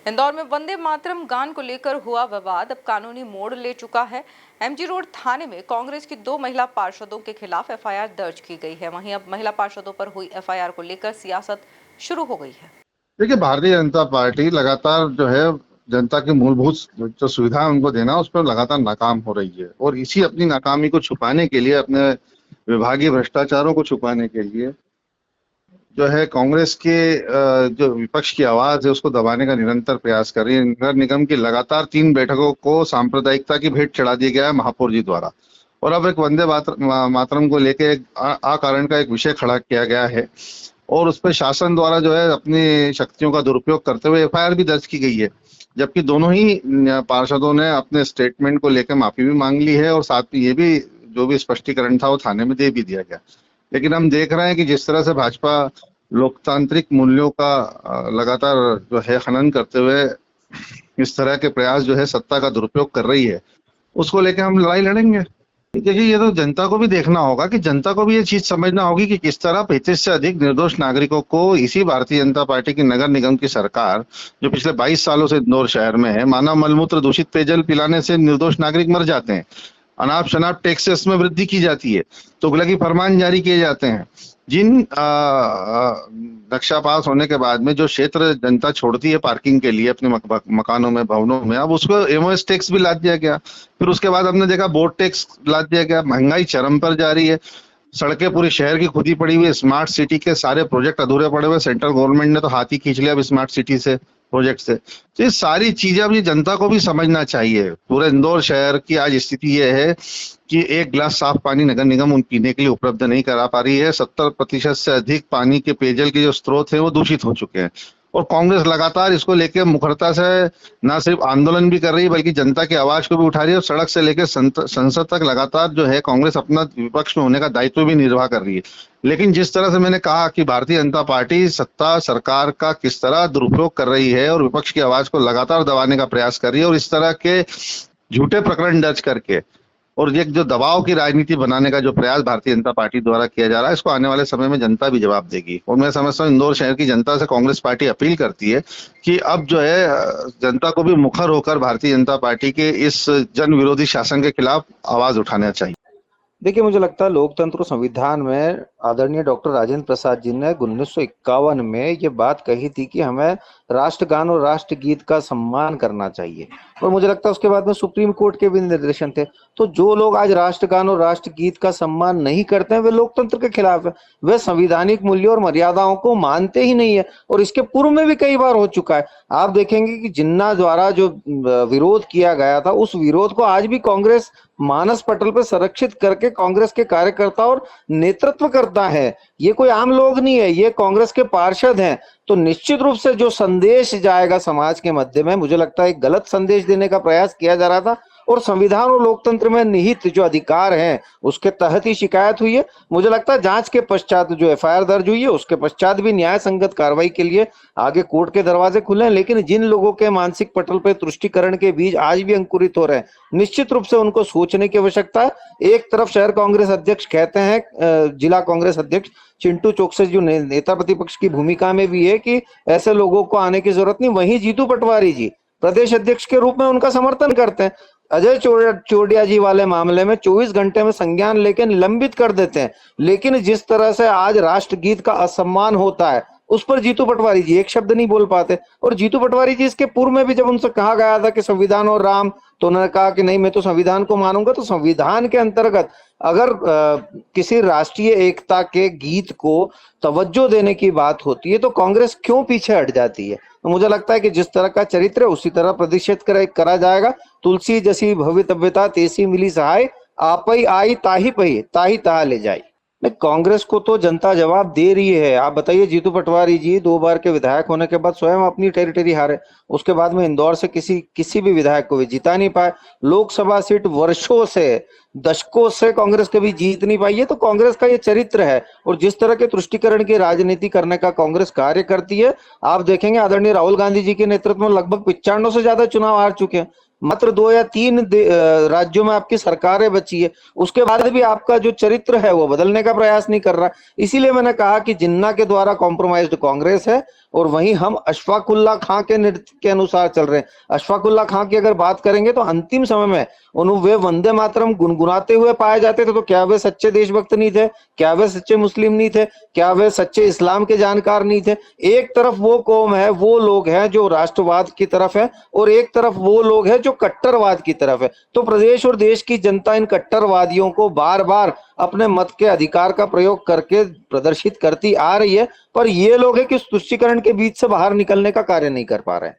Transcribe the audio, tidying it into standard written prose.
इंदौर में वंदे मातरम गान को लेकर हुआ विवाद अब कानूनी मोड़ ले चुका है। एमजी रोड थाने में कांग्रेस की 2 महिला पार्षदों के खिलाफ एफआईआर दर्ज की गई है। वहीं अब महिला पार्षदों पर हुई एफआईआर को लेकर सियासत शुरू हो गई है। देखिए, भारतीय जनता पार्टी लगातार जो है जनता की मूलभूत जो सुविधा उनको देना उस पर लगातार नाकाम हो रही है और इसी अपनी नाकामी को छुपाने के लिए, अपने विभागीय भ्रष्टाचारों को छुपाने के लिए जो है कांग्रेस के जो विपक्ष की आवाज है उसको दबाने का निरंतर प्रयास कर रही है। नगर निगम की लगातार 3 बैठकों को सांप्रदायिकता की भेंट चढ़ा दिया गया है महापौर जी द्वारा और अब एक वंदे मातरम को लेकर एक अकारण का एक विषय खड़ा किया गया है और उस पर शासन द्वारा जो है अपनी शक्तियों का दुरुपयोग करते हुए एफआईआर भी दर्ज की गई है, जबकि दोनों ही पार्षदों ने अपने स्टेटमेंट को लेकर माफी भी मांग ली है और साथ में ये भी जो भी स्पष्टीकरण था वो थाने में दे भी दिया गया। लेकिन हम देख रहे हैं कि जिस तरह से भाजपा लोकतांत्रिक मूल्यों का लगातार जो है खनन करते हुए इस तरह के प्रयास जो है सत्ता का दुरुपयोग कर रही है, उसको लेकर हम लड़ाई लड़ेंगे। देखिए, ये तो जनता को भी देखना होगा कि जनता को भी ये चीज समझना होगी कि किस तरह 35 से अधिक निर्दोष नागरिकों को इसी भारतीय जनता पार्टी की नगर निगम की सरकार जो पिछले 22 सालों से इंदौर शहर में है, मानव मलमूत्र दूषित पेयजल पिलाने से निर्दोष नागरिक मर जाते हैं, अनाप शनाप टैक्सेस में वृद्धि की जाती है, तुगलकी फरमान जारी किए जाते हैं, जिन नक्शा पास होने के बाद में जो क्षेत्र जनता छोड़ती है पार्किंग के लिए अपने मकानों में, भवनों में, अब उसको एमओएस टैक्स भी लाद दिया गया। फिर उसके बाद हमने देखा बोर्ड टैक्स लाद दिया गया। महंगाई चरम पर जा रही है, सड़कें पूरी शहर की खुदी पड़ी हुई है, स्मार्ट सिटी के सारे प्रोजेक्ट अधूरे पड़े हुए। सेंट्रल गवर्नमेंट ने तो हाथ ही खींच लिया अब स्मार्ट सिटी से, प्रोजेक्ट से। तो ये सारी चीजें अब ये जनता को भी समझना चाहिए। पूरे इंदौर शहर की आज स्थिति ये है कि एक गिलास साफ पानी नगर निगम उन पीने के लिए उपलब्ध नहीं करा पा रही है। 70% से अधिक पानी के पेयजल के जो स्रोत है वो दूषित हो चुके हैं और कांग्रेस लगातार इसको लेकर मुखरता से न सिर्फ आंदोलन भी कर रही है बल्कि जनता की आवाज को भी उठा रही है और सड़क से लेकर संसद तक लगातार जो है कांग्रेस अपना विपक्ष में होने का दायित्व भी निर्वाह कर रही है। लेकिन जिस तरह से मैंने कहा कि भारतीय जनता पार्टी सत्ता सरकार का किस तरह दुरुपयोग कर रही है और विपक्ष की आवाज को लगातार दबाने का प्रयास कर रही है और इस तरह के झूठे प्रकरण दर्ज करके और एक जो दबाव की राजनीति बनाने का जो प्रयास भारतीय जनता पार्टी द्वारा किया जा रहा है, इसको आने वाले समय में जनता भी जवाब देगी। और मैं समझता हूँ इंदौर शहर की जनता से कांग्रेस पार्टी अपील करती है कि अब जो है जनता को भी मुखर होकर भारतीय जनता पार्टी के इस जन विरोधी शासन के खिलाफ आवाज उठाना चाहिए। देखिए, मुझे लगता है लोकतंत्र और संविधान में आदरणीय डॉक्टर राजेंद्र प्रसाद जी ने 1951 में ये बात कही थी कि हमें राष्ट्रगान और राष्ट्रगीत का सम्मान करना चाहिए और मुझे लगता है उसके बाद में सुप्रीम कोर्ट के भी निर्देशन थे। तो जो लोग आज राष्ट्रगान और राष्ट्रगीत का सम्मान नहीं करते हैं वे लोकतंत्र के खिलाफ है, वे संवैधानिक मूल्यों और मर्यादाओं को मानते ही नहीं है और इसके पूर्व में भी कई बार हो चुका है। आप देखेंगे कि जिन्ना द्वारा जो विरोध किया गया था उस विरोध को आज भी कांग्रेस मानस पटल पर संरक्षित करके कांग्रेस के कार्यकर्ता और नेतृत्व करता है। ये कोई आम लोग नहीं है, ये कांग्रेस के पार्षद हैं। तो निश्चित रूप से जो संदेश जाएगा समाज के मध्य में, मुझे लगता है एक गलत संदेश देने का प्रयास किया जा रहा था और संविधान और लोकतंत्र में निहित जो अधिकार हैं उसके तहत ही शिकायत हुई है। मुझे लगता है जांच के पश्चात जो एफआईआर दर्ज हुई है उसके पश्चात भी न्याय संगत कार्रवाई के लिए आगे कोर्ट के दरवाजे खुले हैं। लेकिन जिन लोगों के मानसिक पटल पर तुष्टिकरण के बीज आज भी अंकुरित हो रहे हैं, निश्चित रूप से उनको सोचने की आवश्यकता है। एक तरफ शहर कांग्रेस अध्यक्ष कहते हैं, जिला कांग्रेस अध्यक्ष चिंटू चोकसे जो नेता प्रतिपक्ष की भूमिका में भी है कि ऐसे लोगों को आने की जरूरत नहीं, वहीं जीतू पटवारी जी प्रदेश अध्यक्ष के रूप में उनका समर्थन करते हैं। अजय चौड़िया जी वाले मामले में 24 घंटे में संज्ञान लेके निलंबित कर देते हैं, लेकिन जिस तरह से आज राष्ट्रगीत का असम्मान होता है उस पर जीतू पटवारी जी एक शब्द नहीं बोल पाते। और जीतू पटवारी जी इसके पूर्व में भी जब उनसे कहा गया था कि संविधान और राम, तो उन्होंने कहा कि नहीं मैं तो संविधान को मानूंगा। तो संविधान के अंतर्गत अगर किसी राष्ट्रीय एकता के गीत को तवज्जो देने की बात होती है तो कांग्रेस क्यों पीछे हट जाती है? तो मुझे लगता है कि जिस तरह का चरित्र है उसी तरह प्रतिष्ठित करा जाएगा। तुलसी जसी भवितव्यता तेसी मिली सहाय, आपई आई ताही पही ताही तहा ले जाई। नहीं, कांग्रेस को तो जनता जवाब दे रही है। आप बताइए, जीतू पटवारी जी 2 बार के विधायक होने के बाद स्वयं अपनी टेरिटरी हारे, उसके बाद में इंदौर से किसी भी विधायक को भी जिता नहीं पाए। लोकसभा सीट वर्षों से, दशकों से कांग्रेस कभी जीत नहीं पाई है। तो कांग्रेस का ये चरित्र है और जिस तरह के तुष्टिकरण की राजनीति करने का कांग्रेस कार्य करती है, आप देखेंगे आदरणीय राहुल गांधी जी के नेतृत्व में लगभग 95 से ज्यादा चुनाव हार चुके हैं। मात्र 2 या 3 राज्यों में आपकी सरकारें बची है, उसके बाद भी आपका जो चरित्र है वो बदलने का प्रयास नहीं कर रहा। इसीलिए मैंने कहा कि जिन्ना के द्वारा कॉम्प्रोमाइज्ड कांग्रेस है और वहीं हम अशफाक उल्लाह खां के नृत्य के अनुसार चल रहे हैं। अशफाक उल्लाह खां की अगर बात करेंगे तो अंतिम समय में वे वंदे मातरम गुनगुनाते हुए पाए जाते थे, तो क्या वे सच्चे देशभक्त नहीं थे? क्या वे सच्चे मुस्लिम नहीं थे? क्या वे सच्चे इस्लाम के जानकार नहीं थे? एक तरफ वो कौम है, वो लोग हैं जो राष्ट्रवाद की तरफ है, और एक तरफ वो लोग हैं जो कट्टरवाद की तरफ है। तो प्रदेश और देश की जनता इन कट्टरवादियों को बार बार अपने मत के अधिकार का प्रयोग करके प्रदर्शित करती आ रही है, पर ये लोग है कि उस तुष्टीकरण के बीच से बाहर निकलने का कार्य नहीं कर पा रहे हैं।